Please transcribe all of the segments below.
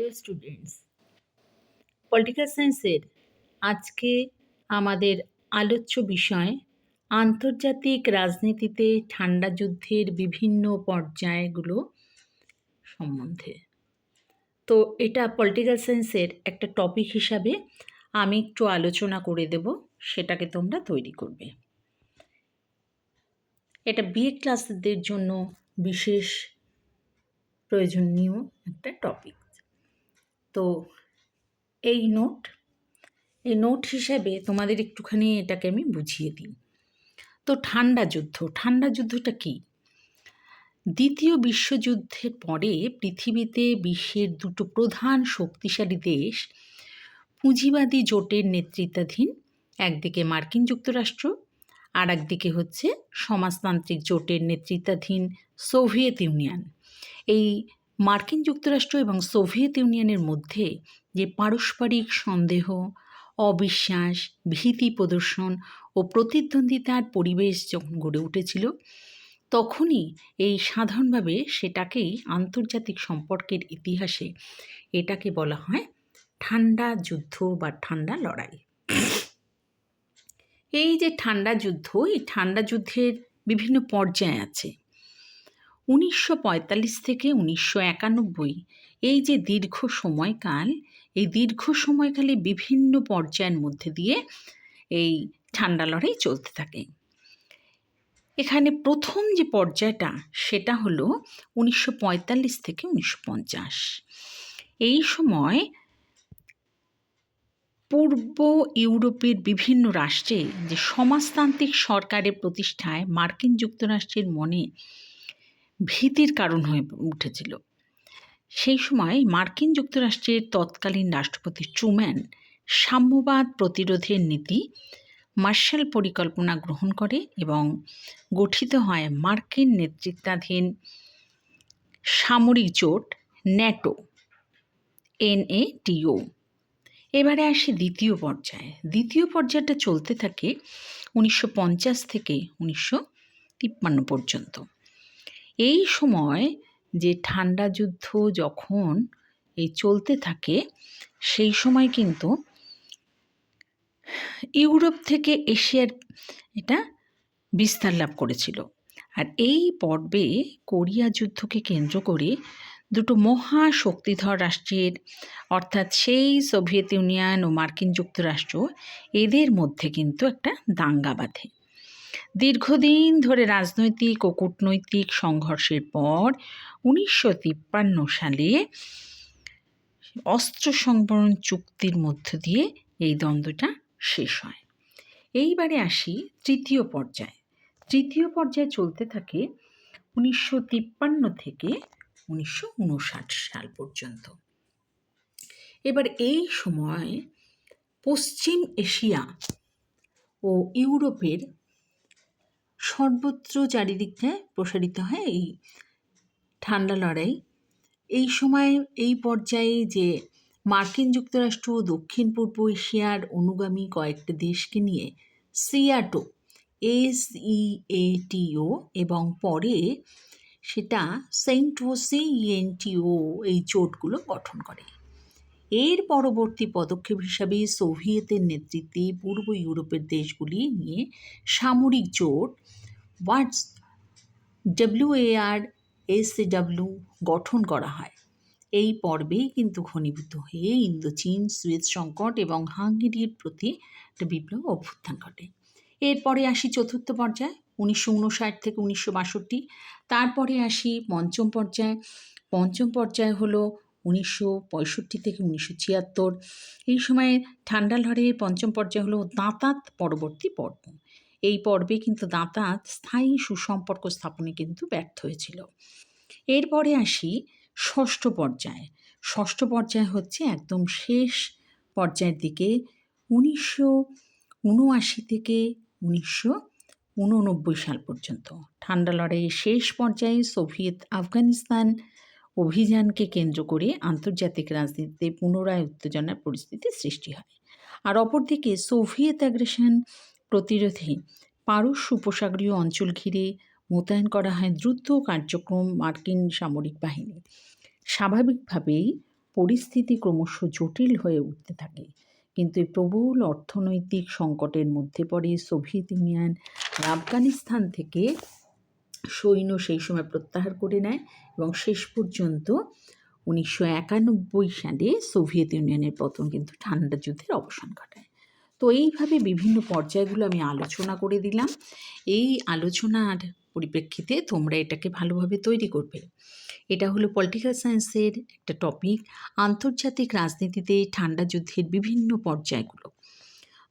Dear students, political সায়েন্সের আজকে আমাদের আলোচ্য বিষয় আন্তর্জাতিক রাজনীতিতে ঠান্ডা যুদ্ধের বিভিন্ন পর্যায়গুলো সম্বন্ধে। তো এটা পলিটিক্যাল সায়েন্সের একটা টপিক হিসাবে আমি একটু আলোচনা করে দেব, সেটাকে তোমরা তৈরি করবে। এটা বিএ ক্লাসদের জন্য বিশেষ প্রয়োজনীয় একটা টপিক। তো এই নোট হিসেবে তোমাদের একটুখানি এটাকে আমি বুঝিয়ে দিই। তো ঠান্ডা যুদ্ধটা কি? দ্বিতীয় বিশ্বযুদ্ধের পরে পৃথিবীতে বিশ্বের দুটো প্রধান শক্তিশালী দেশ পুঁজিবাদী জোটের নেতৃত্বাধীন, একদিকে মার্কিন যুক্তরাষ্ট্র আর একদিকে হচ্ছে সমাজতান্ত্রিক জোটের নেতৃত্বাধীন সোভিয়েত ইউনিয়ন। এই মার্কিন যুক্তরাষ্ট্র এবং সোভিয়েত ইউনিয়নের মধ্যে যে পারস্পরিক সন্দেহ, অবিশ্বাস, ভীতি প্রদর্শন ও প্রতিদ্বন্দ্বিতার পরিবেশ যখন গড়ে উঠেছিল, তখনই এই সাধারণভাবে সেটাকেই আন্তর্জাতিক সম্পর্কের ইতিহাসে এটাকে বলা হয় ঠান্ডা যুদ্ধ বা ঠান্ডা লড়াই। এই যে ঠান্ডা যুদ্ধ, এই ঠান্ডা যুদ্ধের বিভিন্ন পর্যায় আছে। 1945 থেকে 1991 এই যে দীর্ঘ সময়কাল, এই দীর্ঘ সময়কালে বিভিন্ন পর্যায়ের মধ্যে দিয়ে এই ঠান্ডা লড়াই চলতে থাকে। এখানে প্রথম যে পর্যায়টা সেটা হলো 1945 থেকে 1950। এই সময় পূর্ব ইউরোপের বিভিন্ন রাষ্ট্রে যে সমাজতান্ত্রিক সরকারের প্রতিষ্ঠায় মার্কিন যুক্তরাষ্ট্রের মনে ভীতির কারণ হয়ে উঠেছিল। সেই সময় মার্কিন যুক্তরাষ্ট্রের তৎকালীন রাষ্ট্রপতি ট্রুম্যান সাম্যবাদ প্রতিরোধের নীতি মার্শাল পরিকল্পনা গ্রহণ করে এবং গঠিত হয় মার্কিন নেতৃত্বাধীন সামরিক জোট ন্যাটো, NATO। এবারে আসি দ্বিতীয় পর্যায়টা চলতে থাকে 1950 থেকে 1953 পর্যন্ত। এই সময় যে ঠান্ডা যুদ্ধ যখন এই চলতে থাকে, সেই সময় কিন্তু ইউরোপ থেকে এশিয়ার এটা বিস্তার লাভ করেছিল। আর এই পর্বে কোরিয়া যুদ্ধকে কেন্দ্র করে দুটো মহা শক্তিধর রাষ্ট্রের, অর্থাৎ সেই সোভিয়েত ইউনিয়ন ও মার্কিন যুক্তরাষ্ট্র, এদের মধ্যে কিন্তু একটা দাঙ্গা বাধে। দীর্ঘদিন ধরে রাজনৈতিক ও কূটনৈতিক সংঘর্ষের পর 1953 সালে অস্ত্র সংবরণ চুক্তির মধ্য দিয়ে এই দ্বন্দ্বটা শেষ হয়। এইবারে আসি তৃতীয় পর্যায়ে চলতে থাকে 1953 থেকে 1959 সাল পর্যন্ত। এবার এই সময় পশ্চিম এশিয়া ও ইউরোপের সর্বত্র চারিদিকে প্রসারিত হয় এই ঠান্ডা লড়াই। এই সময় এই পর্যায়ে যে মার্কিন যুক্তরাষ্ট্র ও দক্ষিণ পূর্ব এশিয়ার অনুগামী কয়েকটি দেশকে নিয়ে SEATO এবং পরে সেটা CENTO এই জোটগুলো গঠন করে। এর পরবর্তী পদক্ষেপ হিসাবে সোভিয়েতের নেতৃত্বে পূর্ব ইউরোপের দেশগুলি নিয়ে সামরিক জোট WARSAW গঠন করা হয়। এই পর্বেই কিন্তু ঘনীভূত হয়ে ইন্দোচীন, সুয়েজ সংকট এবং হাঙ্গেরির প্রতি একটা বিপ্লব অভ্যুত্থান ঘটে। এরপরে আসি চতুর্থ পর্যায় 1959 থেকে 1962। তারপরে আসি পঞ্চম পর্যায় হলো 1965 থেকে 1976। এই সময়ে ঠান্ডা লড়াইয়ের পঞ্চম পর্যায় হলো দাঁতাত পরবর্তী পর্ব। এই পর্বে কিন্তু দাঁতাত স্থায়ী সুসম্পর্ক স্থাপনে কিন্তু ব্যর্থ হয়েছিল। এরপরে আসি ষষ্ঠ পর্যায় হচ্ছে একদম শেষ পর্যায়ের দিকে 1979 থেকে 1989 সাল পর্যন্ত। ঠান্ডা লড়াইয়ের শেষ পর্যায়ে সোভিয়েত আফগানিস্তান অভিযানকে কেন্দ্র করে আন্তর্জাতিক রাজনীতিতে পুনরায় উত্তেজনার পরিস্থিতি সৃষ্টি হয়। আর অপরদিকে সোভিয়েত অ্যাগ্রেশন প্রতিরোধে পারস্য উপসাগরীয় অঞ্চল ঘিরে মোতায়েন করা হয় দ্রুত কার্যক্রম মার্কিন সামরিক বাহিনী। স্বাভাবিকভাবেই পরিস্থিতি ক্রমশ জটিল হয়ে উঠতে থাকে। কিন্তু এই প্রবল অর্থনৈতিক সংকটের মধ্যে পড়ে সোভিয়েত ইউনিয়ন আর আফগানিস্তান থেকে সৈন্য সেই সময় প্রত্যাহার করে নেয় এবং শেষ পর্যন্ত 1991 সালে সোভিয়েত ইউনিয়নের পতন কিন্তু ঠান্ডা যুদ্ধের অবসান ঘটায়। তো এইভাবে বিভিন্ন পর্যায়গুলো আমি আলোচনা করে দিলাম। এই আলোচনার পরিপ্রেক্ষিতে তোমরা এটাকে ভালোভাবে তৈরি করবে। এটা হলো পলিটিক্যাল সায়েন্সের একটা টপিক, আন্তর্জাতিক রাজনীতিতে ঠান্ডা যুদ্ধের বিভিন্ন পর্যায়গুলো।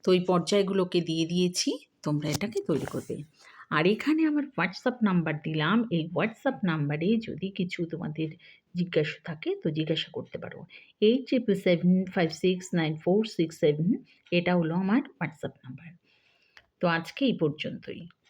তো এই পর্যায়গুলোকে দিয়ে দিয়েছি, তোমরা এটাকে তৈরি করবে। আর এখানে আমার হোয়াটসঅ্যাপ নাম্বার দিলাম, এই হোয়াটসঅ্যাপ নাম্বারে যদি কিছু তোমাদের জিজ্ঞাসা থাকে তো জিজ্ঞাসা করতে পারো। 8777569467 এটা হলো আমার হোয়াটসঅ্যাপ নাম্বার। তো আজকে এই পর্যন্তই।